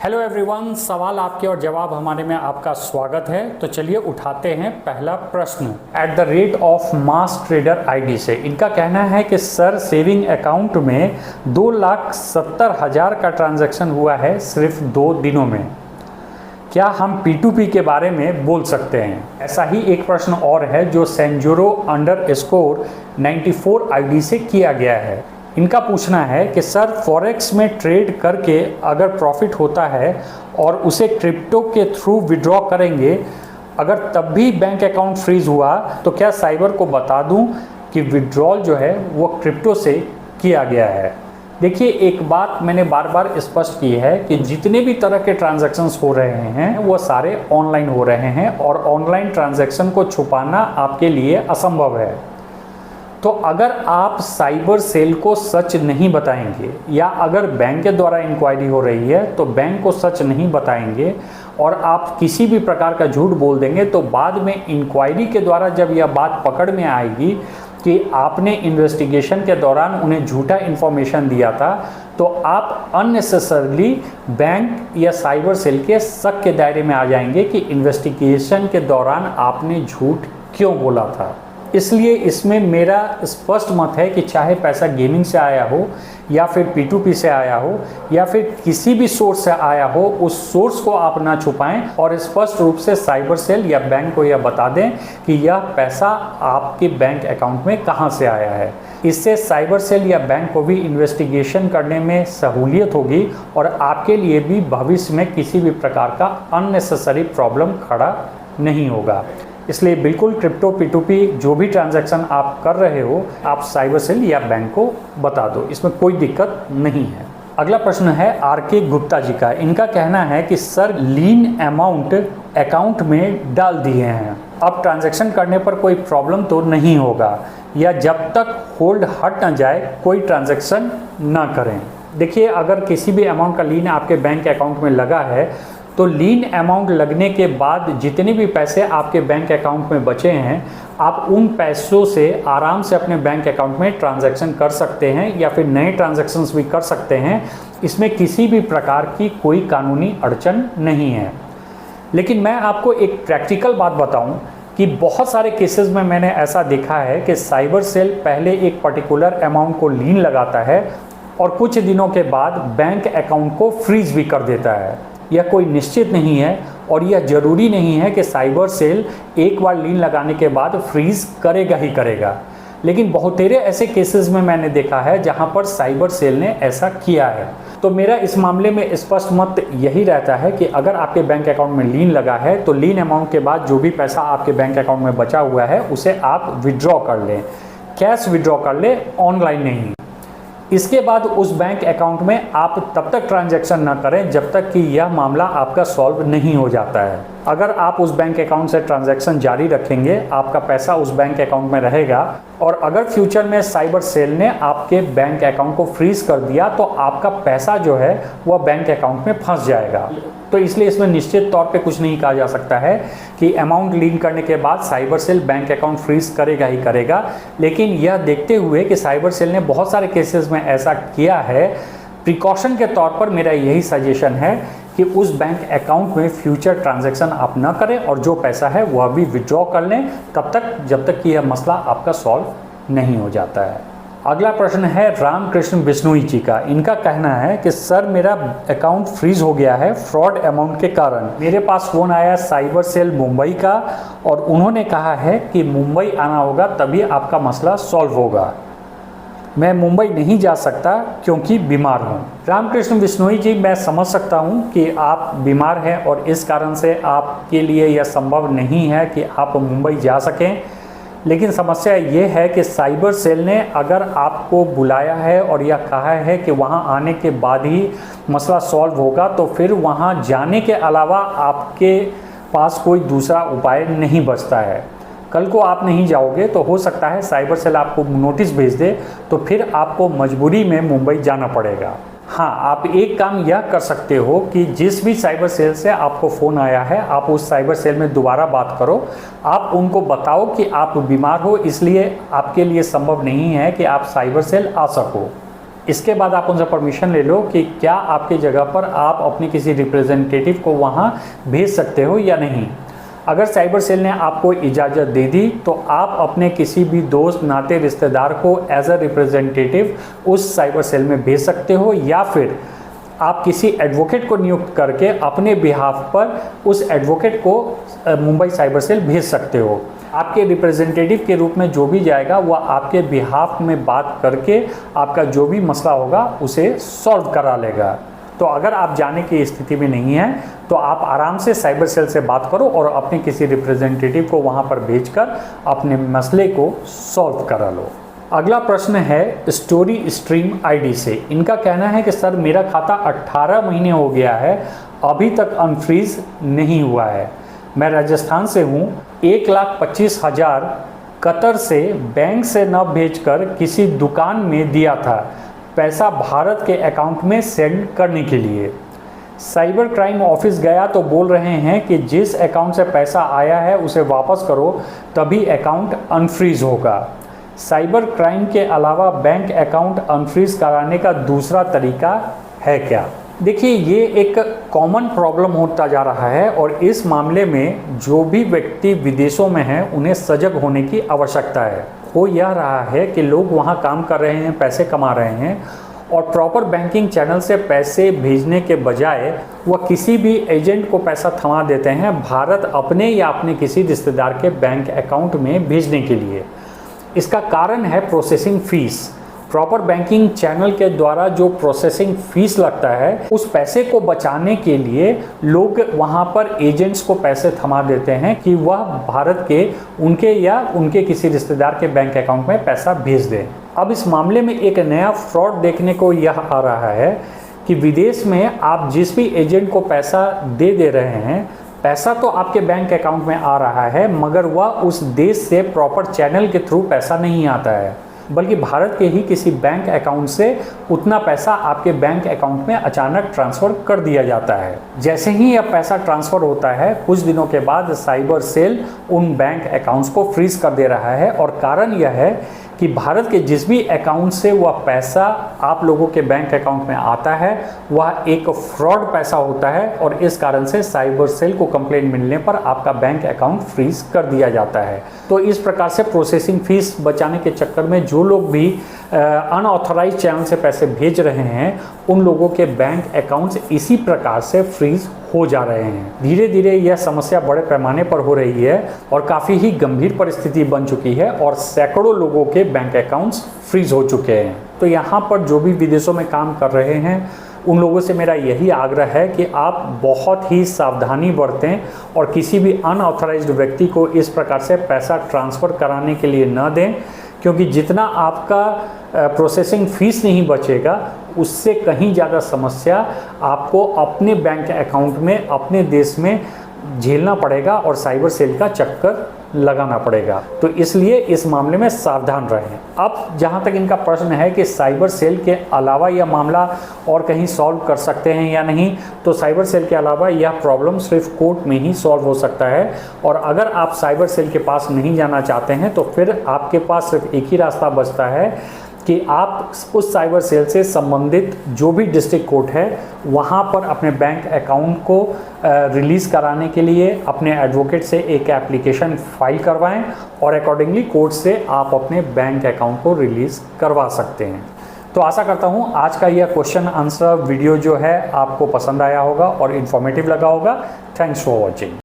Hello everyone, सवाल आपके और जवाब हमारे में आपका स्वागत है। तो चलिए उठाते हैं पहला प्रश्न। At the rate of mass trader ID से इनका कहना है कि सर सेविंग अकाउंट में 2,70,000 का ट्रांजैक्शन हुआ है सिर्फ 2 दिनों में। क्या हम P2P के बारे में बोल सकते हैं? ऐसा ही एक प्रश्न और है जो Sanjuro_94 आईडी से किया गया है। इनका पूछना है कि सर फॉरेक्स में ट्रेड करके अगर प्रॉफिट होता है और उसे क्रिप्टो के थ्रू विड्रॉ करेंगे, अगर तब भी बैंक अकाउंट फ्रीज हुआ तो क्या साइबर को बता दूं कि विड्रॉल जो है वो क्रिप्टो से किया गया है? देखिए, एक बात मैंने बार बार स्पष्ट की है कि जितने भी तरह के ट्रांजैक्शंस हो रहे हैं वो सारे ऑनलाइन हो रहे हैं और ऑनलाइन ट्रांजैक्शन को छुपाना आपके लिए असंभव है। तो अगर आप साइबर सेल को सच नहीं बताएंगे या अगर बैंक के द्वारा इंक्वायरी हो रही है तो बैंक को सच नहीं बताएंगे और आप किसी भी प्रकार का झूठ बोल देंगे, तो बाद में इंक्वायरी के द्वारा जब यह बात पकड़ में आएगी कि आपने इन्वेस्टिगेशन के दौरान उन्हें झूठा इन्फॉर्मेशन दिया था, तो आप अननेसेसरली बैंक या साइबर सेल के शक के दायरे में आ जाएंगे कि इन्वेस्टिगेशन के दौरान आपने झूठ क्यों बोला था। इसलिए इसमें मेरा स्पष्ट मत है कि चाहे पैसा गेमिंग से आया हो या फिर P2P से आया हो या फिर किसी भी सोर्स से आया हो, उस सोर्स को आप ना छुपाएं और स्पष्ट रूप से साइबर सेल या बैंक को यह बता दें कि यह पैसा आपके बैंक अकाउंट में कहां से आया है। इससे साइबर सेल या बैंक को भी इन्वेस्टिगेशन करने में सहूलियत होगी और आपके लिए भी भविष्य में किसी भी प्रकार का अननेसेसरी प्रॉब्लम खड़ा नहीं होगा। इसलिए बिल्कुल क्रिप्टो P2P जो भी ट्रांजैक्शन आप कर रहे हो, आप साइबर सेल या बैंक को बता दो, इसमें कोई दिक्कत नहीं है। अगला प्रश्न है RK गुप्ता जी का। इनका कहना है कि सर लीन अमाउंट अकाउंट में डाल दिए हैं, अब ट्रांजैक्शन करने पर कोई प्रॉब्लम तो नहीं होगा, या जब तक होल्ड हट ना जाए कोई ट्रांजैक्शन ना करें? देखिए, अगर किसी भी अमाउंट का लीन आपके बैंक अकाउंट में लगा है तो लीन अमाउंट लगने के बाद जितने भी पैसे आपके बैंक अकाउंट में बचे हैं, आप उन पैसों से आराम से अपने बैंक अकाउंट में ट्रांजैक्शन कर सकते हैं या फिर नए ट्रांजैक्शंस भी कर सकते हैं। इसमें किसी भी प्रकार की कोई कानूनी अड़चन नहीं है। लेकिन मैं आपको एक प्रैक्टिकल बात बताऊं कि बहुत सारे केसेस में मैंने ऐसा देखा है कि साइबर सेल पहले एक पर्टिकुलर अमाउंट को लीन लगाता है और कुछ दिनों के बाद बैंक अकाउंट को फ्रीज भी कर देता है। यह कोई निश्चित नहीं है और यह जरूरी नहीं है कि साइबर सेल एक बार लीन लगाने के बाद फ्रीज करेगा ही करेगा। लेकिन बहुतेरे ऐसे केसेस में मैंने देखा है जहां पर साइबर सेल ने ऐसा किया है। तो मेरा इस मामले में स्पष्ट मत यही रहता है कि अगर आपके बैंक अकाउंट में लीन लगा है तो लीन अमाउंट के बाद जो भी पैसा आपके बैंक अकाउंट में बचा हुआ है उसे आप विड्रॉ कर लें, कैश विड्रॉ कर लें, ऑनलाइन नहीं। इसके बाद उस बैंक अकाउंट में आप तब तक ट्रांजैक्शन ना करें जब तक कि यह मामला आपका सॉल्व नहीं हो जाता है। अगर आप उस बैंक अकाउंट से ट्रांजैक्शन जारी रखेंगे, आपका पैसा उस बैंक अकाउंट में रहेगा और अगर फ्यूचर में साइबर सेल ने आपके बैंक अकाउंट को फ्रीज कर दिया तो आपका पैसा जो है वह बैंक अकाउंट में फंस जाएगा। तो इसलिए इसमें निश्चित तौर पे कुछ नहीं कहा जा सकता है कि अमाउंट लीन करने के बाद cyber cell bank account freeze करेगा ही करेगा। लेकिन यह देखते हुए कि साइबर सेल ने बहुत सारे केसेस में ऐसा किया है, प्रिकॉशन के तौर पर मेरा यही सजेशन है कि उस बैंक अकाउंट में फ्यूचर ट्रांजैक्शन आप ना करें और जो पैसा है वह भी विड्रॉ कर लें तब तक जब तक कि यह मसला आपका सॉल्व नहीं हो जाता है। अगला प्रश्न है रामकृष्ण बिश्नोई जी का। इनका कहना है कि सर मेरा अकाउंट फ्रीज हो गया है फ्रॉड अमाउंट के कारण। मेरे पास फ़ोन आया साइबर सेल मुंबई का और उन्होंने कहा है कि मुंबई आना होगा तभी आपका मसला सॉल्व होगा। मैं मुंबई नहीं जा सकता क्योंकि बीमार हूँ। रामकृष्ण बिश्नोई जी, मैं समझ सकता हूँ कि आप बीमार हैं और इस कारण से आपके लिए यह संभव नहीं है कि आप मुंबई जा सकें। लेकिन समस्या ये है कि साइबर सेल ने अगर आपको बुलाया है और यह कहा है कि वहाँ आने के बाद ही मसला सॉल्व होगा, तो फिर वहाँ जाने के अलावा आपके पास कोई दूसरा उपाय नहीं बचता है। कल को आप नहीं जाओगे तो हो सकता है साइबर सेल आपको नोटिस भेज दे, तो फिर आपको मजबूरी में मुंबई जाना पड़ेगा। हाँ, आप एक काम यह कर सकते हो कि जिस भी साइबर सेल से आपको फ़ोन आया है, आप उस साइबर सेल में दोबारा बात करो। आप उनको बताओ कि आप बीमार हो, इसलिए आपके लिए संभव नहीं है कि आप साइबर सेल आ सको। इसके बाद आप उनसे परमिशन ले लो कि क्या आपकी जगह पर आप अपने किसी रिप्रेजेंटेटिव को वहाँ भेज सकते हो या नहीं। अगर साइबर सेल ने आपको इजाज़त दे दी तो आप अपने किसी भी दोस्त नाते रिश्तेदार को एज अ रिप्रेजेंटेटिव उस साइबर सेल में भेज सकते हो, या फिर आप किसी एडवोकेट को नियुक्त करके अपने बिहाफ पर उस एडवोकेट को मुंबई साइबर सेल भेज सकते हो। आपके रिप्रेजेंटेटिव के रूप में जो भी जाएगा वह आपके बिहाफ में बात करके आपका जो भी मसला होगा उसे सॉल्व करा लेगा। तो अगर आप जाने की स्थिति में नहीं हैं तो आप आराम से साइबर सेल से बात करो और अपने किसी रिप्रेजेंटेटिव को वहां पर भेजकर अपने मसले को सॉल्व करा लो। अगला प्रश्न है स्टोरी स्ट्रीम आईडी से। इनका कहना है कि सर मेरा खाता 18 महीने हो गया है, अभी तक अनफ्रीज नहीं हुआ है। मैं राजस्थान से हूँ। 1,25,000 कतर से बैंक से न भेजकर किसी दुकान में दिया था, पैसा भारत के अकाउंट में सेंड करने के लिए। साइबर क्राइम ऑफिस गया तो बोल रहे हैं कि जिस अकाउंट से पैसा आया है उसे वापस करो तभी अकाउंट अनफ्रीज होगा। साइबर क्राइम के अलावा बैंक अकाउंट अनफ्रीज कराने का दूसरा तरीका है क्या? देखिए, ये एक कॉमन प्रॉब्लम होता जा रहा है और इस मामले में जो भी व्यक्ति विदेशों में हैं उन्हें सजग होने की आवश्यकता है। हो यह रहा है कि लोग वहाँ काम कर रहे हैं, पैसे कमा रहे हैं और प्रॉपर बैंकिंग चैनल से पैसे भेजने के बजाय वह किसी भी एजेंट को पैसा थमा देते हैं भारत अपने या अपने किसी रिश्तेदार के बैंक अकाउंट में भेजने के लिए। इसका कारण है processing fees. Proper banking channel के द्वारा जो प्रोसेसिंग फीस लगता है उस पैसे को बचाने के लिए लोग वहां पर एजेंट्स को पैसे थमा देते हैं कि वह भारत के उनके या उनके किसी रिश्तेदार के बैंक अकाउंट में पैसा भेज दें। अब इस मामले में एक नया फ्रॉड देखने को यह आ रहा है कि विदेश में आप जिस भी एजेंट को पैसा दे रहे हैं, पैसा तो आपके बैंक अकाउंट में आ रहा है मगर वह उस देश से प्रॉपर चैनल के थ्रू पैसा नहीं आता है, बल्कि भारत के ही किसी बैंक अकाउंट से उतना पैसा आपके बैंक अकाउंट में अचानक ट्रांसफ़र कर दिया जाता है। जैसे ही यह पैसा ट्रांसफ़र होता है कुछ दिनों के बाद साइबर सेल उन बैंक अकाउंट्स को फ्रीज कर दे रहा है और कारण यह है कि भारत के जिस भी अकाउंट से वह पैसा आप लोगों के बैंक अकाउंट में आता है वह एक फ्रॉड पैसा होता है और इस कारण से साइबर सेल को कंप्लेंट मिलने पर आपका बैंक अकाउंट फ्रीज कर दिया जाता है। तो इस प्रकार से प्रोसेसिंग फीस बचाने के चक्कर में जो लोग भी अनऑथराइज चैनल से पैसे भेज रहे हैं उन लोगों के बैंक अकाउंट्स इसी प्रकार से फ्रीज हो जा रहे हैं। धीरे धीरे यह समस्या बड़े पैमाने पर हो रही है और काफ़ी ही गंभीर परिस्थिति बन चुकी है और सैकड़ों लोगों के बैंक अकाउंट्स फ्रीज हो चुके हैं। तो यहाँ पर जो भी विदेशों में काम कर रहे हैं उन लोगों से मेरा यही आग्रह है कि आप बहुत ही सावधानी बरतें और किसी भी अनऑथराइज्ड व्यक्ति को इस प्रकार से पैसा ट्रांसफ़र कराने के लिए न दें, क्योंकि जितना आपका प्रोसेसिंग फीस नहीं बचेगा उससे कहीं ज़्यादा समस्या आपको अपने बैंक अकाउंट में अपने देश में झेलना पड़ेगा और साइबर सेल का चक्कर लगाना पड़ेगा। तो इसलिए इस मामले में सावधान रहें। अब जहां तक इनका प्रश्न है कि साइबर सेल के अलावा यह मामला और कहीं सॉल्व कर सकते हैं या नहीं, तो साइबर सेल के अलावा यह प्रॉब्लम सिर्फ कोर्ट में ही सॉल्व हो सकता है। और अगर आप साइबर सेल के पास नहीं जाना चाहते हैं तो फिर आपके पास सिर्फ एक ही रास्ता बचता है कि आप उस साइबर सेल से संबंधित जो भी डिस्ट्रिक्ट कोर्ट है वहाँ पर अपने बैंक अकाउंट को रिलीज़ कराने के लिए अपने एडवोकेट से एक एप्लीकेशन फाइल करवाएं और अकॉर्डिंगली कोर्ट से आप अपने बैंक अकाउंट को रिलीज़ करवा सकते हैं। तो आशा करता हूँ आज का यह क्वेश्चन आंसर वीडियो जो है आपको पसंद आया होगा और इन्फॉर्मेटिव लगा होगा। Thanks for watching.